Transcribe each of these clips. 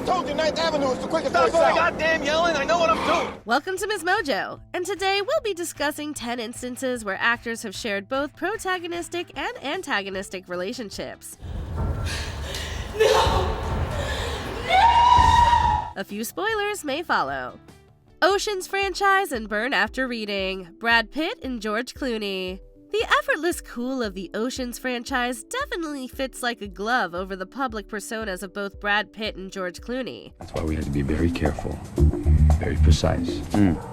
I told you 9th Avenue is the quickest way south. Stop goddamn yelling, I know what I'm doing! Welcome to MsMojo, and today we'll be discussing 10 instances where actors have shared both protagonistic and antagonistic relationships. No! A few spoilers may follow. Ocean's franchise and Burn After Reading, Brad Pitt and George Clooney. The effortless cool of the Ocean's franchise definitely fits like a glove over the public personas of both Brad Pitt and George Clooney. That's why we had to be very careful, very precise.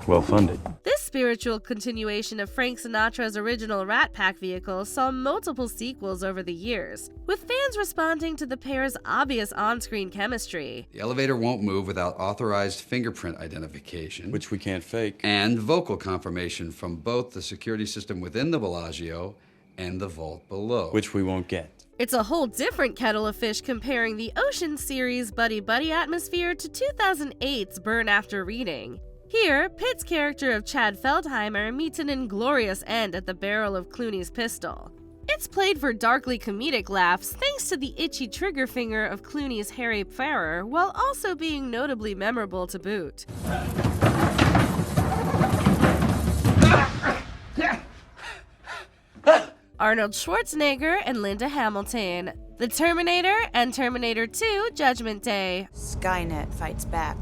Well funded. This spiritual continuation of Frank Sinatra's original Rat Pack vehicle saw multiple sequels over the years, with fans responding to the pair's obvious on-screen chemistry. The elevator won't move without authorized fingerprint identification, Which we can't fake. and vocal confirmation from both the security system within the Bellagio and the vault below. Which we won't get. It's a whole different kettle of fish comparing the Ocean series' buddy-buddy atmosphere to 2008's Burn After Reading. Here, Pitt's character of Chad Feldheimer meets an inglorious end at the barrel of Clooney's pistol. It's played for darkly comedic laughs thanks to the itchy trigger finger of Clooney's Harry Farrer, while also being notably memorable to boot. Arnold Schwarzenegger and Linda Hamilton. The Terminator and Terminator 2 Judgment Day. Skynet fights back.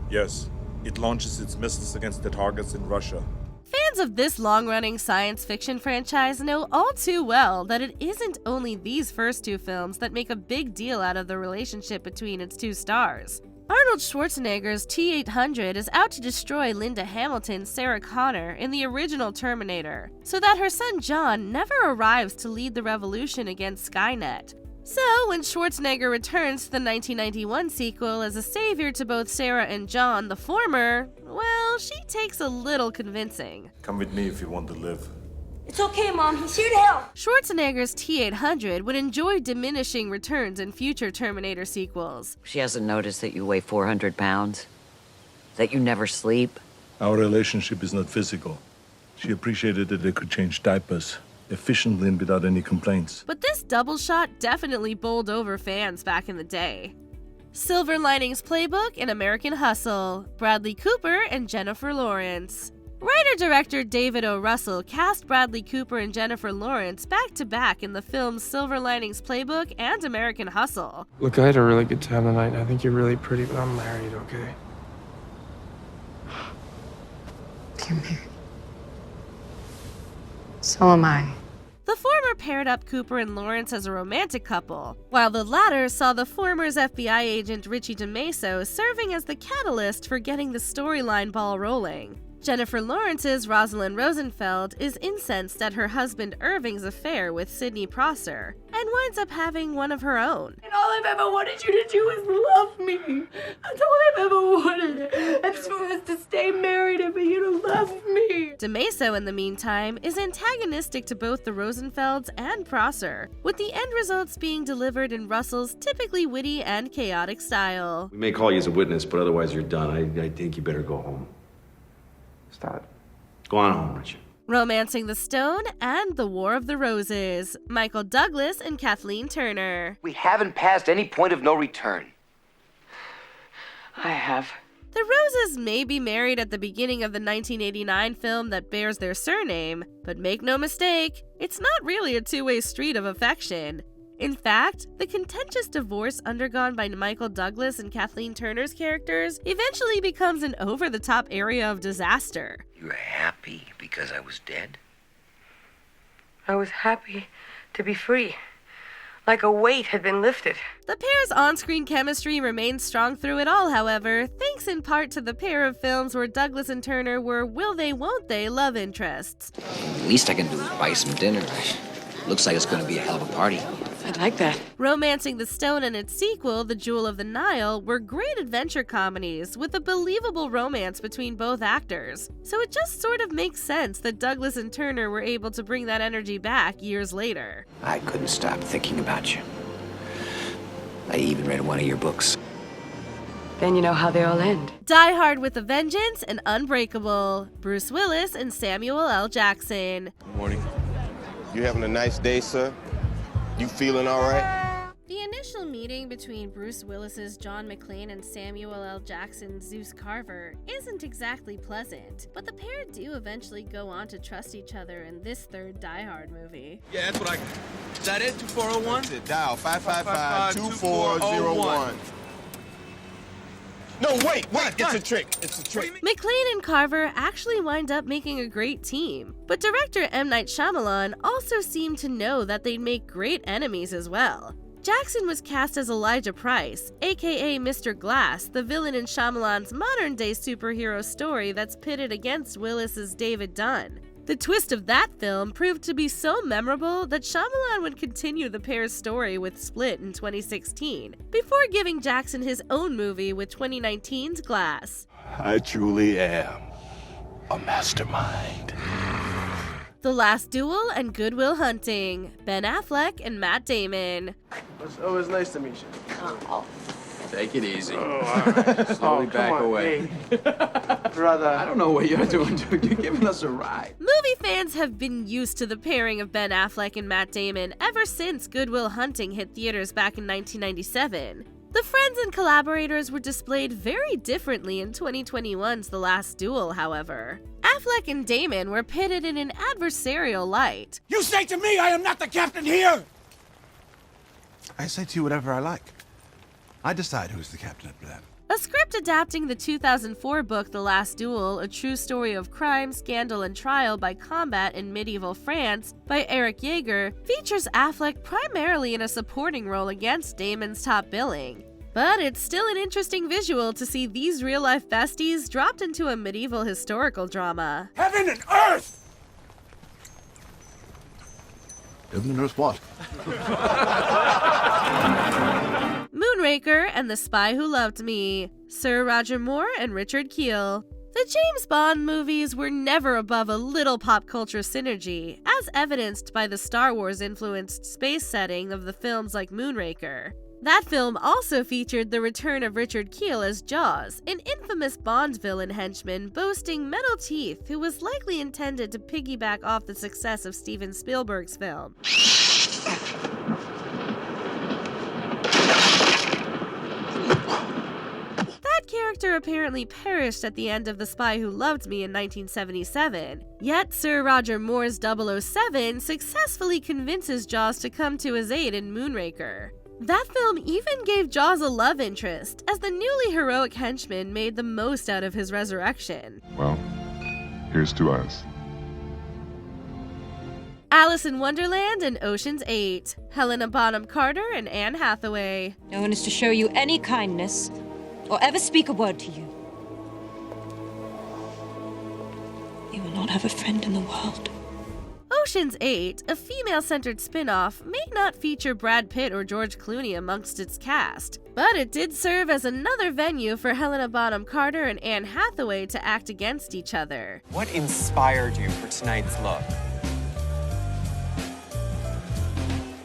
Yes, it launches its missiles against the targets in Russia. Fans of this long-running science fiction franchise know all too well that it isn't only these first two films that make a big deal out of the relationship between its two stars. Arnold Schwarzenegger's T-800 is out to destroy Linda Hamilton's Sarah Connor in the original Terminator, so that her son John never arrives to lead the revolution against Skynet. So, when Schwarzenegger returns to the 1991 sequel as a savior to both Sarah and John, the former, well, she takes a little convincing. Come with me if you want to live. It's okay, Mom. He's here to help. Schwarzenegger's T-800 would enjoy diminishing returns in future Terminator sequels. She hasn't noticed that you weigh 400 pounds? That you never sleep? Our relationship is not physical. She appreciated that they could change diapers efficiently and without any complaints. But this double shot definitely bowled over fans back in the day. Silver Linings Playbook and American Hustle, Bradley Cooper and Jennifer Lawrence. Writer-director David O. Russell cast Bradley Cooper and Jennifer Lawrence back-to-back in the films Silver Linings Playbook and American Hustle. Look, I had a really good time tonight. I think you're really pretty, but I'm married, okay? You're married. So am I. The former paired up Cooper and Lawrence as a romantic couple, while the latter saw the former's FBI agent Richie DeMaso serving as the catalyst for getting the storyline ball rolling. Jennifer Lawrence's Rosalind Rosenfeld is incensed at her husband Irving's affair with Sidney Prosser, and winds up having one of her own. And all I've ever wanted you to do is love me. That's all I've ever wanted. I'm supposed to stay married and for you to love me. DeMaso, in the meantime, is antagonistic to both the Rosenfelds and Prosser, with the end results being delivered in Russell's typically witty and chaotic style. We may call you as a witness, but otherwise you're done. I think you better go home. Stop. Go on home, Richard. Romancing the Stone and The War of the Roses, Michael Douglas and Kathleen Turner. We haven't passed any point of no return. I have. The Roses may be married at the beginning of the 1989 film that bears their surname, but make no mistake, it's not really a two-way street of affection. In fact, the contentious divorce undergone by Michael Douglas and Kathleen Turner's characters eventually becomes an over-the-top area of disaster. You were happy because I was dead? I was happy to be free. Like a weight had been lifted. The pair's on-screen chemistry remains strong through it all, however, thanks in part to the pair of films where Douglas and Turner were will-they-won't-they love interests. The least I can do is buy some dinner. Looks like it's going to be a hell of a party. I'd like that. Romancing the Stone and its sequel, The Jewel of the Nile, were great adventure comedies with a believable romance between both actors. So it just sort of makes sense that Douglas and Turner were able to bring that energy back years later. I couldn't stop thinking about you. I even read one of your books. Then you know how they all end. Die Hard with a Vengeance and Unbreakable, Bruce Willis and Samuel L. Jackson. Good morning. You having a nice day, sir? You feeling all right? The initial meeting between Bruce Willis's John McClane and Samuel L. Jackson's Zeus Carver isn't exactly pleasant, but the pair do eventually go on to trust each other in this third Die Hard movie. Yeah, that's what I got. Is that it? 2401? That's it. Dial 555-2401. No, wait, it's a trick. It's a trick. McClane and Carver actually wind up making a great team, but director M. Night Shyamalan also seemed to know that they'd make great enemies as well. Jackson was cast as Elijah Price, aka Mr. Glass, the villain in Shyamalan's modern-day superhero story that's pitted against Willis's David Dunn. The twist of that film proved to be so memorable that Shyamalan would continue the pair's story with Split in 2016, before giving Jackson his own movie with 2019's Glass. I truly am a mastermind. The Last Duel and Good Will Hunting, Ben Affleck and Matt Damon. It's always nice to meet you. Take it easy. Oh, all right. Slowly back away. Hey. Brother. I don't know what you're doing, dude. You're giving us a ride. Movie fans have been used to the pairing of Ben Affleck and Matt Damon ever since Good Will Hunting hit theaters back in 1997. The friends and collaborators were displayed very differently in 2021's The Last Duel, however. Affleck and Damon were pitted in an adversarial light. You say to me I am not the captain here! I say to you whatever I like. I decide who's the captain at Bardem. A script adapting the 2004 book The Last Duel, a true story of crime, scandal, and trial by combat in medieval France by Eric Yeager, features Affleck primarily in a supporting role against Damon's top billing. But it's still an interesting visual to see these real-life besties dropped into a medieval historical drama. Heaven and earth! Heaven and earth what? Moonraker and The Spy Who Loved Me, Sir Roger Moore and Richard Kiel. The James Bond movies were never above a little pop culture synergy, as evidenced by the Star Wars-influenced space setting of the films like Moonraker. That film also featured the return of Richard Kiel as Jaws, an infamous Bond villain henchman boasting metal teeth who was likely intended to piggyback off the success of Steven Spielberg's film. That character apparently perished at the end of The Spy Who Loved Me in 1977, yet Sir Roger Moore's 007 successfully convinces Jaws to come to his aid in Moonraker. That film even gave Jaws a love interest, as the newly heroic henchman made the most out of his resurrection. Well, here's to us. Alice in Wonderland and Ocean's 8, Helena Bonham Carter and Anne Hathaway. No one is to show you any kindness, or ever speak a word to you. You will not have a friend in the world. Ocean's 8, a female-centered spin-off, may not feature Brad Pitt or George Clooney amongst its cast, but it did serve as another venue for Helena Bonham Carter and Anne Hathaway to act against each other. What inspired you for tonight's look?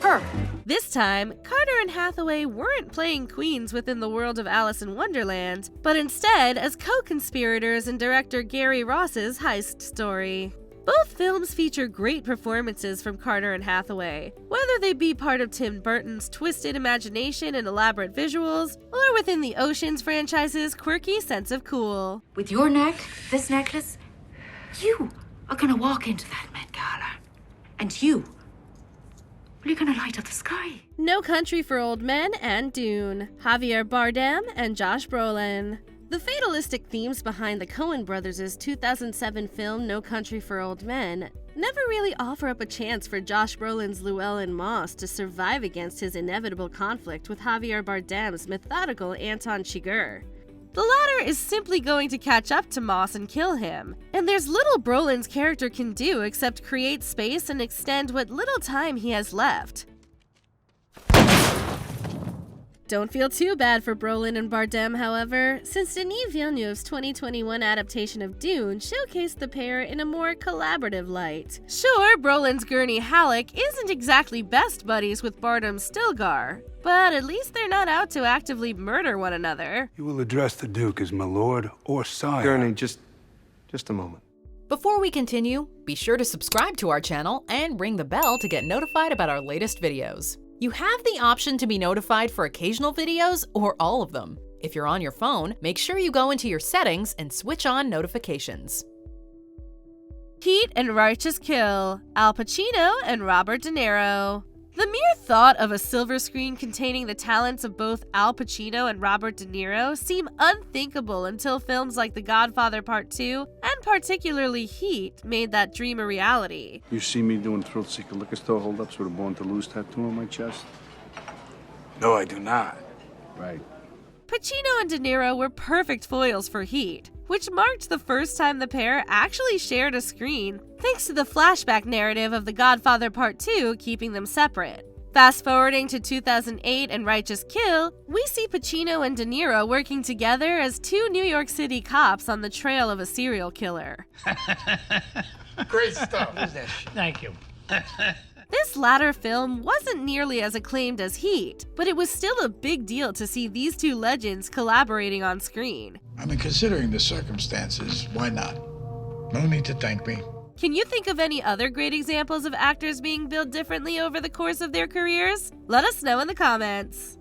Her. This time, Carter and Hathaway weren't playing queens within the world of Alice in Wonderland, but instead as co-conspirators in director Gary Ross's heist story. Both films feature great performances from Carter and Hathaway, whether they be part of Tim Burton's twisted imagination and elaborate visuals, or within the Ocean's franchise's quirky sense of cool. With your neck, this necklace, you are gonna walk into that Met Gala. And you're gonna light up the sky. No Country for Old Men and Dune, Javier Bardem and Josh Brolin. The fatalistic themes behind the Coen brothers' 2007 film No Country for Old Men never really offer up a chance for Josh Brolin's Llewellyn Moss to survive against his inevitable conflict with Javier Bardem's methodical Anton Chigurh. The latter is simply going to catch up to Moss and kill him, and there's little Brolin's character can do except create space and extend what little time he has left. Don't feel too bad for Brolin and Bardem, however, since Denis Villeneuve's 2021 adaptation of Dune showcased the pair in a more collaborative light. Sure, Brolin's Gurney Halleck isn't exactly best buddies with Bardem's Stilgar, but at least they're not out to actively murder one another. You will address the Duke as my lord or sire. Gurney, just a moment. Before we continue, be sure to subscribe to our channel and ring the bell to get notified about our latest videos. You have the option to be notified for occasional videos or all of them. If you're on your phone, make sure you go into your settings and switch on notifications. Heat and Righteous Kill, Al Pacino and Robert De Niro. The mere thought of a silver screen containing the talents of both Al Pacino and Robert De Niro seem unthinkable until films like The Godfather Part 2 and particularly Heat made that dream a reality. You see me doing thrill seeker liquor store holdups with a Born to Lose tattoo on my chest? No, I do not. Right. Pacino and De Niro were perfect foils for Heat, which marked the first time the pair actually shared a screen, thanks to the flashback narrative of The Godfather Part 2 keeping them separate. Fast forwarding to 2008 and Righteous Kill, we see Pacino and De Niro working together as two New York City cops on the trail of a serial killer. Great stuff. Thank you. This latter film wasn't nearly as acclaimed as Heat, but it was still a big deal to see these two legends collaborating on screen. I mean, considering the circumstances, why not? No need to thank me. Can you think of any other great examples of actors being billed differently over the course of their careers? Let us know in the comments.